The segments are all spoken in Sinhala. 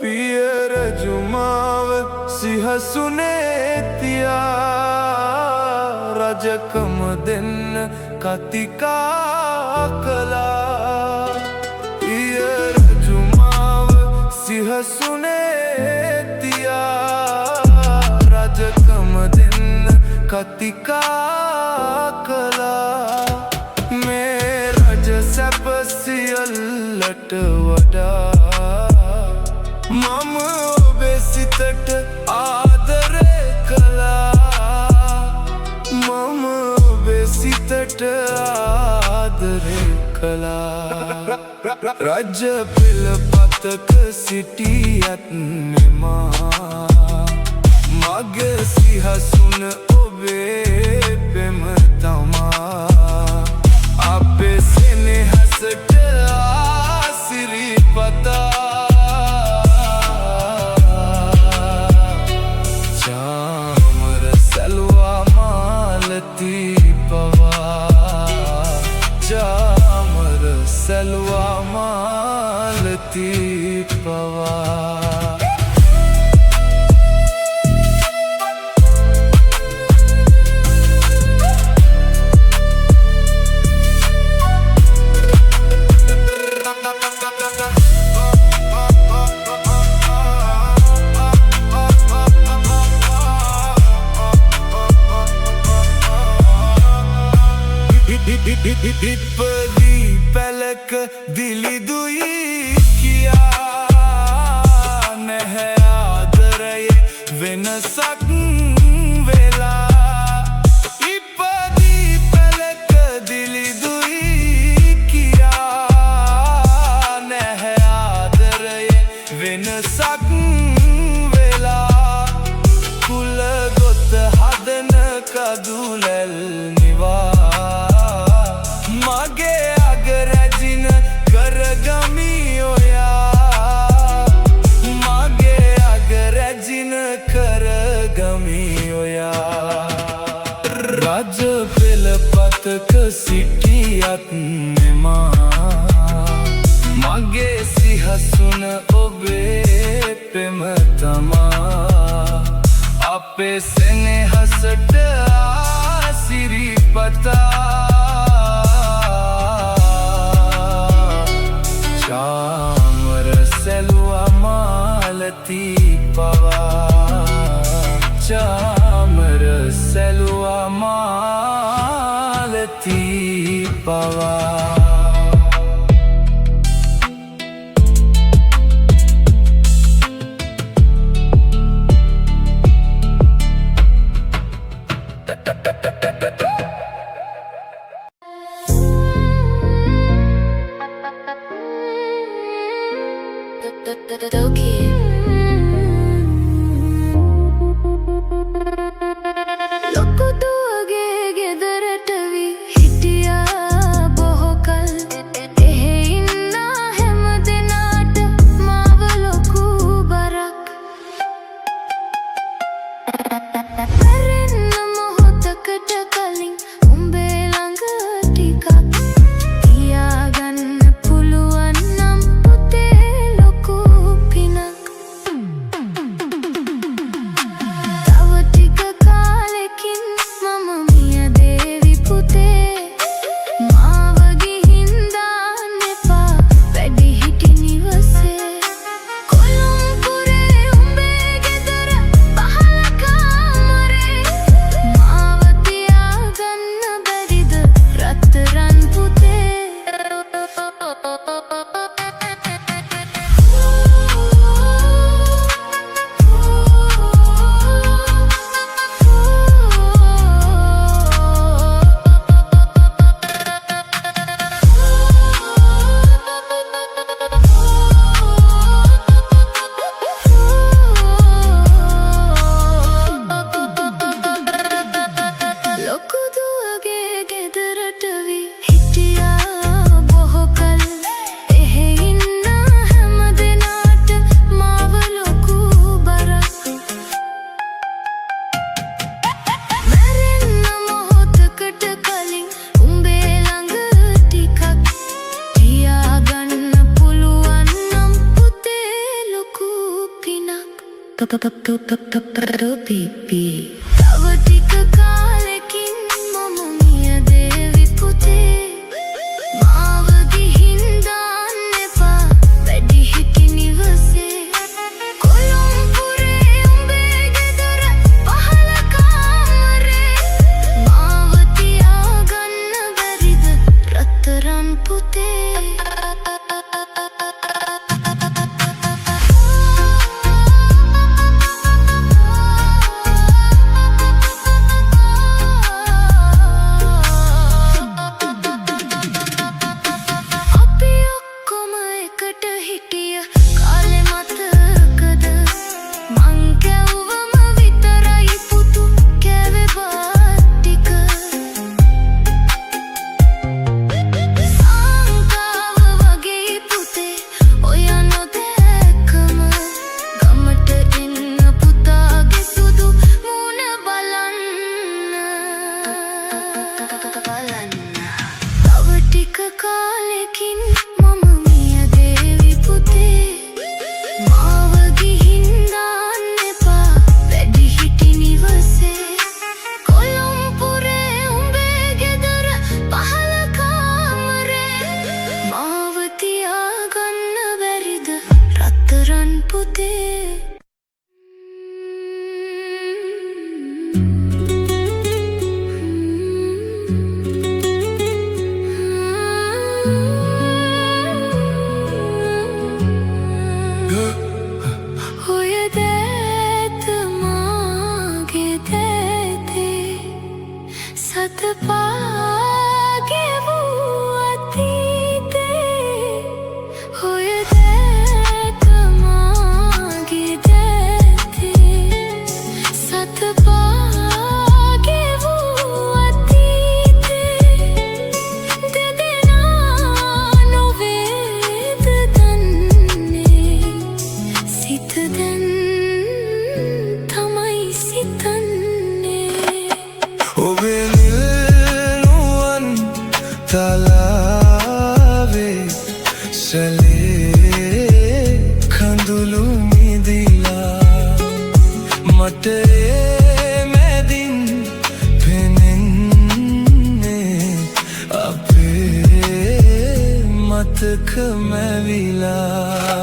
පිය රජුමාව සිහසුනේ තියා රජකම දෙන්න කතිකා කළා. පිය රජුමාව සිහසුනේ තියා රජකම දෙන්න කතිකා කළා. මේ රජ සැප සියල්ලට වඩා මම ඔබේ සිතට ආදරේ කළා. මම ඔබේ සිතට ආදරේ කළා. රජ පෙළපතක සිටියත් නෙමා මගේ සිහසුන ඔබේ පෙම තමා. අපේ සෙනෙහසට ආසිරිපතා චාමර සැලුවා මාලති පවා. චාමර සැලුවා මාලති පවා. ඉපදී පැලක දිලිදුයි කියා නැහැ ආදරයේ වෙනසක් වෙලා. ඉපදී පැලක දිලිදුයි කියා නැහැ ආදරයේ වෙනසක් වෙලා. කුල ගොත හදන කදුලැල් නිවා මගේ අගරැජින කරගමි ඔයා. මගේ අගරැජින කරගමි ඔයා. රජ පෙළපතක සිටියත් නෙමා මගේ සිහසුන ඔබේ පෙම තමා. අපේ සෙනෙහසට ආසිරිපතා චාමර සැලුවා මාලති පවා. චාමර සැලුවා මාලති පවා. ලොකු දුවගේ ගෙදරට වී හිටියා බොහෝ කල්. එහෙ ඉන්න හැම දෙනාට මාව ලොකු බරක්. මැරෙන්න මොහොතකට කලින් උඹේ ළඟ ටිකක් තියාගන්න පුළුවන් නම් පුතේ ලොකු පිනක්. තව ටික කාලෙකින් මම මියදේවි පුතේ මාව ගිහින් දාන්න එපා වැඩිහිටි නිවසේ කොළඹුරේ උඹේ ගෙදර පහළ කාමරේ මාව තියාගන්න බැරිද රත්තරන් පුතේ කාලෙකින් මම මියදේවි පුතේ මාව ගිහින් දාන්න එපා වැඩිහිටි නිවසේ කොළඹුරේ උඹේ ගෙදර පහළ කාමරේ මාව තියාගන්න බැරිද රත්තරන් පුතේ සතපාගේ වූ අතීතේ හොය දැත මාගේ දැතේ සතපාගේ වූ අතීතේ දෙදෙනා නොවේද දන්නේ සිත දැන් තමයි සිතන්නේ ඔබේ තලාවේ සැලේ කඳුළු මිදිලා මට මැදින් පෙනෙන්නේ අපේ මතක මැවිලා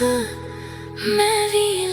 මැවිලා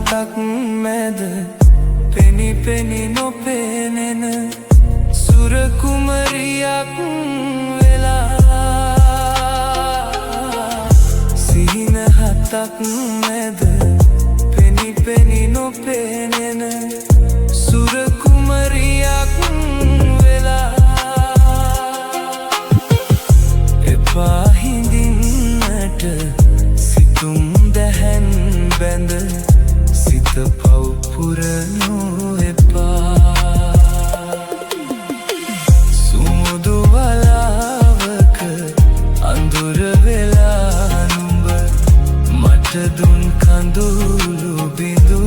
තක් මැද පෙනි පෙනි නොපෙනෙන සුර කුමරියක් වෙලා සිහින හතක් මැද පෙනි පෙනි නොපෙනෙන සුර කුමරියක් වෙලා එපා හිඳින්නට සිතුම් දැහැන් බැඳ සිත පව් පුරනු එපා සුමුදු වලාවක අඳුර වෙලා නුඹ මට දුන් කඳුළු බිඳු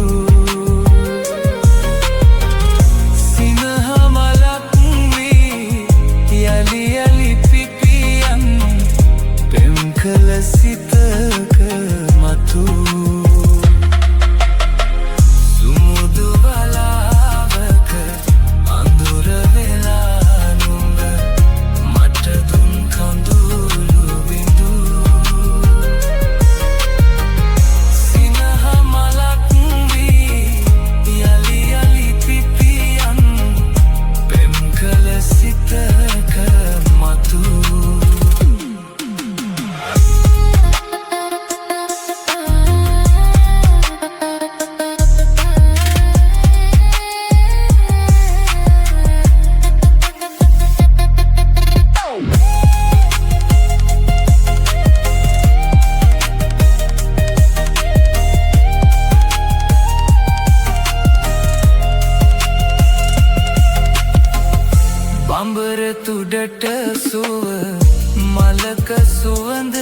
සිනහ මලක් වී යලි යලි පිපියන් පෙම් කළ සිතක මතු බඹර තුඩට සුව මලක සුවඳ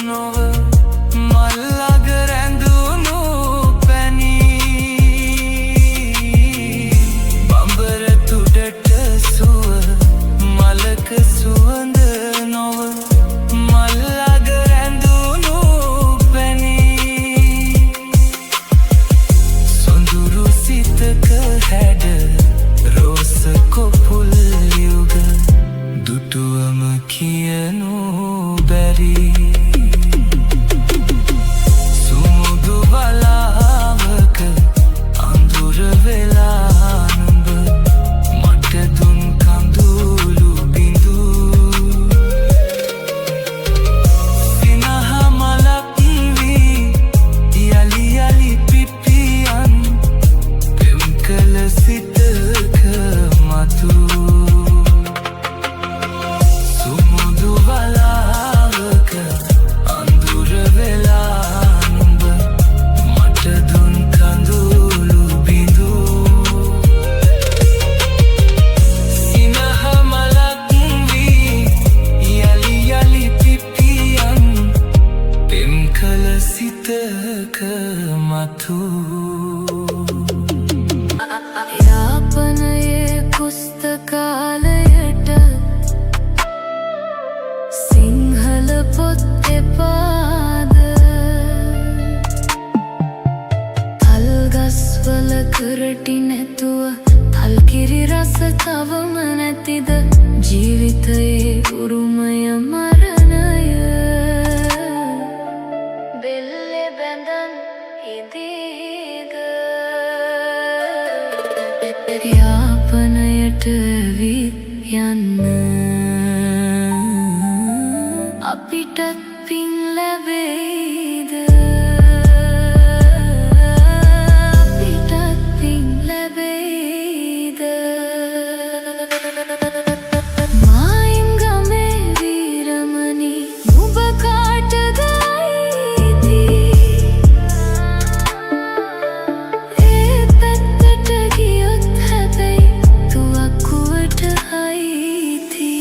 නොව මල්ලග රැඳුණු පැණි බඹර තුඩට සුව මලක සුවඳ නොව මල්ලග රැඳුණු පැණි සොඳුරු සිතක හැඩ රෝස කොපුල් දුටුවම කියනු බැරි සුමුදු වලාවක අඳුර වෙලා නුඹ මට දුන් කඳුළු බිඳු සිනහ මලක් වී යලි යලි පිපියන් පෙම් කළ සිතක මතු යාපනයේ පුස්තකාලයට සිංහල පොත් එපාද තල්ගස්වල කරටි නැතුව තල්කිරි රස තවම නැතිද ජීවිතයේ උරුමය මරණය බෙල්ලෙ බැඳන් ඉදීග යාපනයට ඇවිත් යන්න අපිටත් පින් ලැබෙයිද අපිටත් පින් ලැබෙයිද මායිම් ගමේ වීරමණි නුඹ කාටද අයිති ඒ පැත්තට ගියොත් හැබැයි තුවක්කුවට අයිති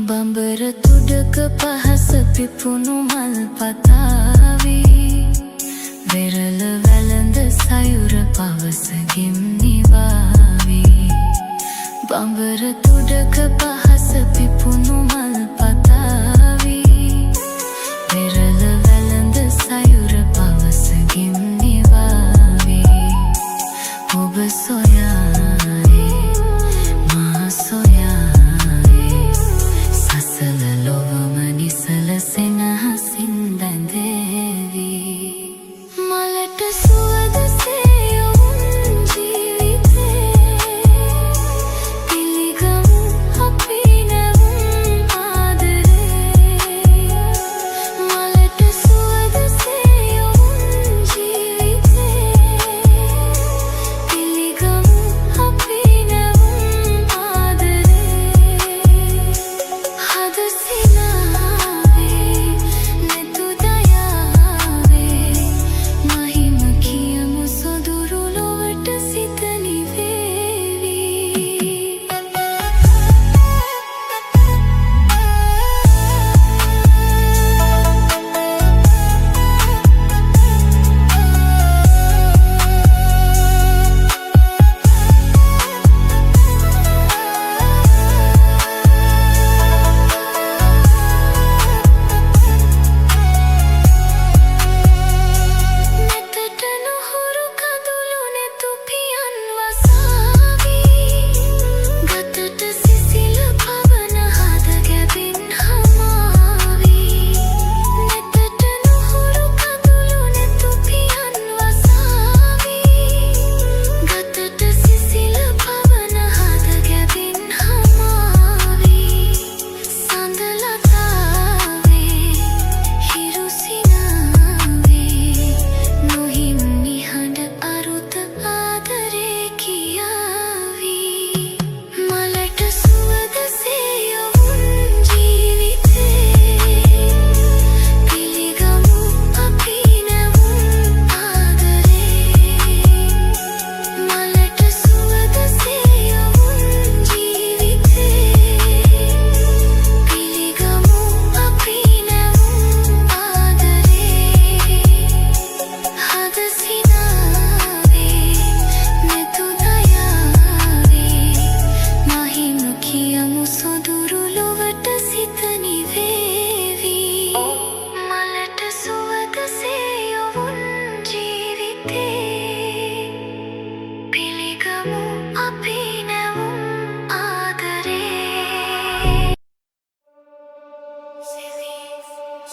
බඹර තුඩක පහස පිපුණු මල් පතාවී වෙරළ වැළඳ සයුර පවසකින් නිවාවී බඹර තුඩක පහස පිපුණු මල් පතාවී වෙරළ වැළඳ සයුර පවසකින් නිවාවී ඔබ සොයානේ මා සොයානේ සසල ලොවම නිසල සෙනහසින් බැඳේවී මලට සුවදසේ යොවුන් ජීවිතේ පිළිගමු අපි නැවුම් ආදරේ මලට සුවදසේ යොවුන් ජීවිතේ පිළිගමු අපි නැවුම් ආදරේ හද සිනාවේ නෙතු දයාවේ මහිම කියමු සොදුරු ලොවට සිත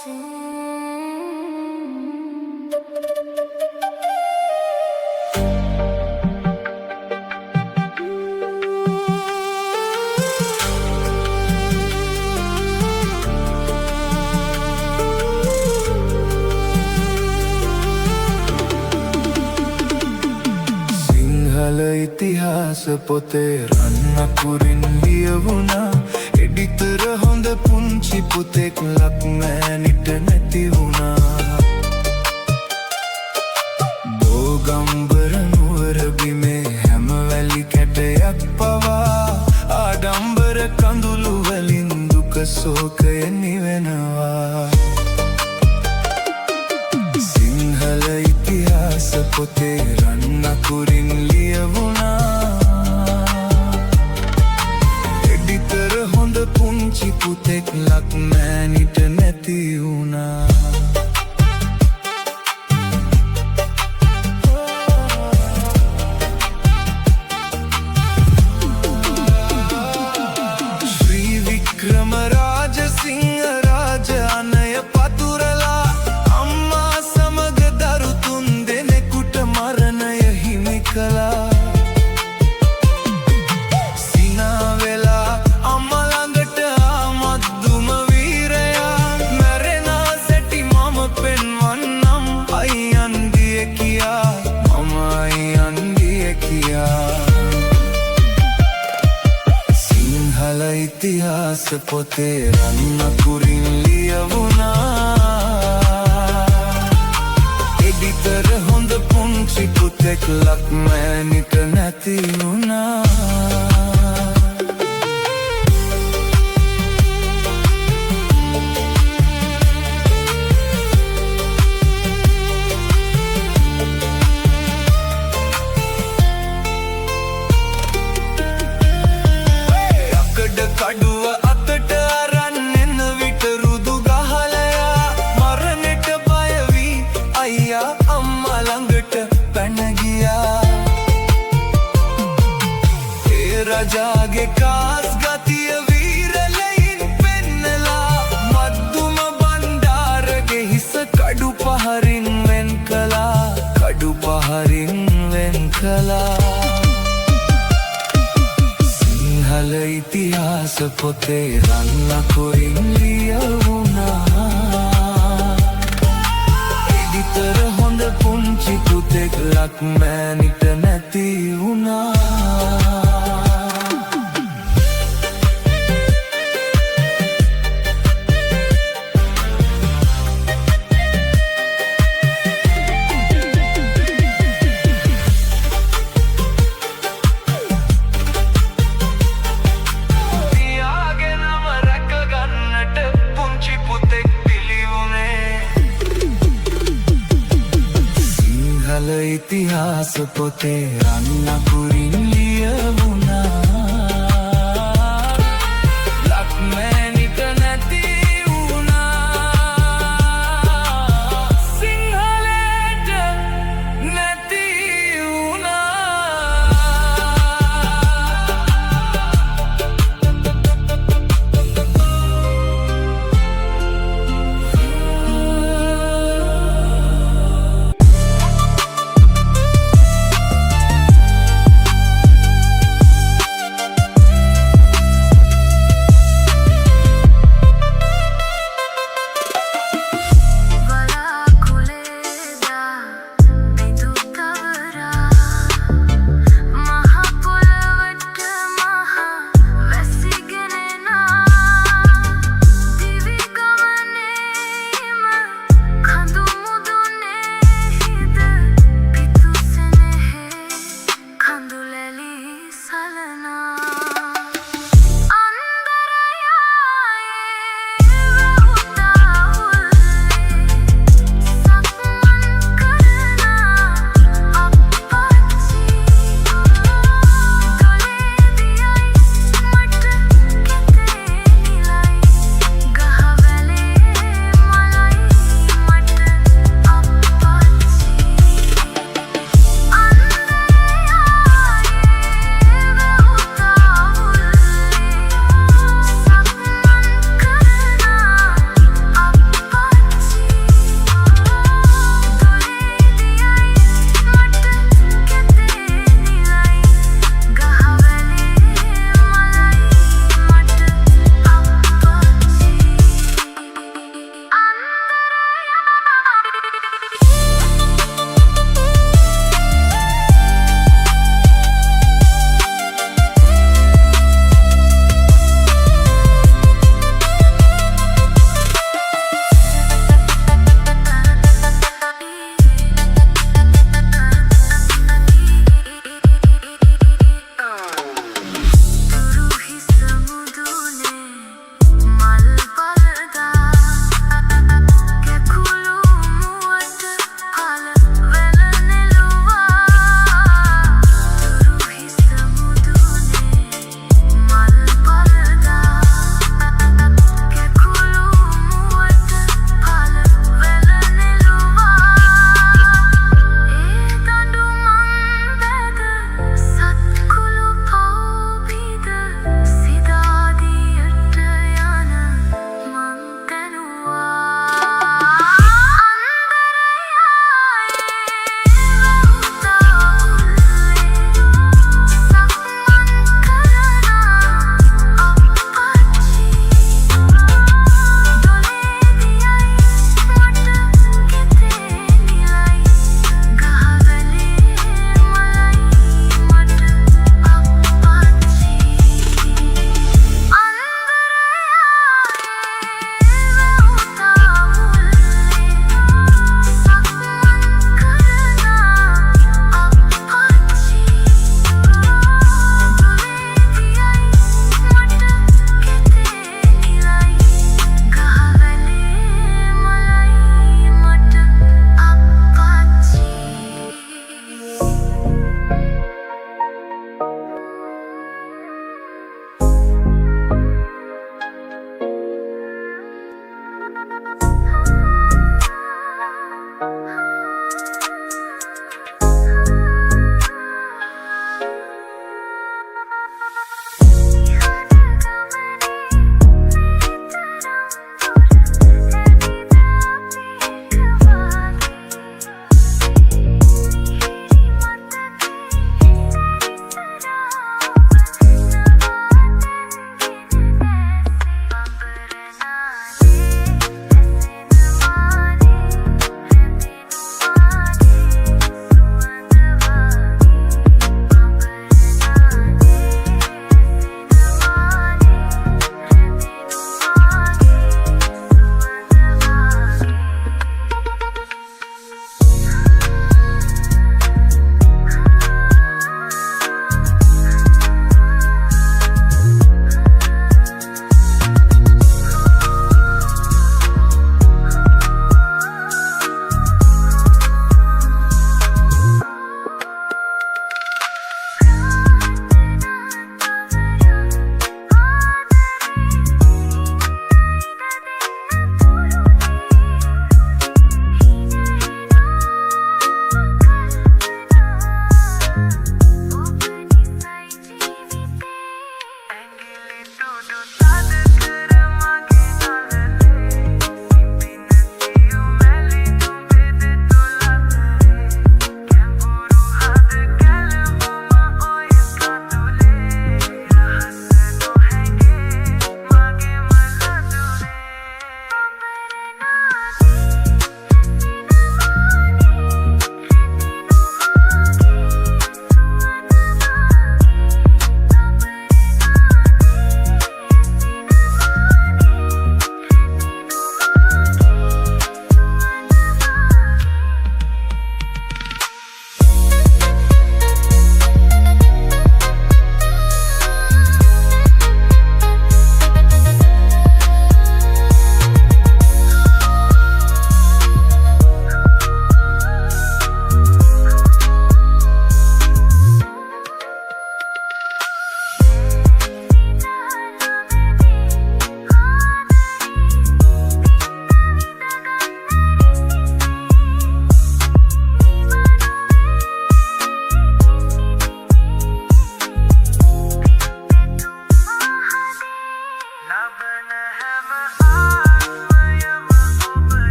සිංහල ඉතිහාස පොතේ රන් අකුරින් ලියවුණා. එඩිතර හොඳ පුංචි පුතෙක් ලක්මෑනිට නැති වුණා. බෝගම්බර නුවර බිමේ හැම වැලි කැටයක් පවා ආඩම්බර කඳුළු වලින් දුක සෝකය නිවෙනවා. සිංහල ඉතිහාස පොතේ රන් අකුරින් ලියවුණා. එඩිතර හොඳ පුංචි පුතෙක් ලක්මෑනිට නැති වුණා. ශ්‍රී වික්‍රම රාජසිංහ රාජ අනය පතුරලා අම්මා සමග දරු තුන් දෙනෙකුට මරණය හිමි කළා. සිනා වෙලා අම්මා ළඟට ආ මද්දුම වීරයා. මැරෙනා සැටි මම පෙන්වන්නම් අයියන් දිය කියා. මම අයියන් දිය කියා. සිංහල ඉතිහාස පොතේ රන් අකුරින් ලියවුණා. එඩිතර හොඳ පුංචි පුතෙක් ලක්මෑනිට නැති වුණා. යකඩ කඩුව අතට අරන් එන විට රුදු ගහලයා. මරණයට බය වී අයියා අම්මා ළඟට පැන ගියා. ඒ රජාගේ කාස් ගතිය වීරලයින් පෙන්නලා මද්දුම බණ්ඩාරගේ හිස කඩු පහරින් වෙන් කළා. කඩු පහරින් වෙන් කළා. සිංහල ඉතිහාස පොතේ රන් අකුරින් ලියවුණා. එඩිතර හොඳ පුංචි පුතෙක් ලක්මෑනිට නැති වුණා. පියාගෙනම රැකගන්නට පුංචි පුතෙක් පිළිවුණේ. සිංහල ඉතිහාස පොතේ රන් අකුරින් ලියවුණා. ලක්මෑනිට නැති වුණා. සිංහලයට නැති වුණා.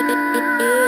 ඒ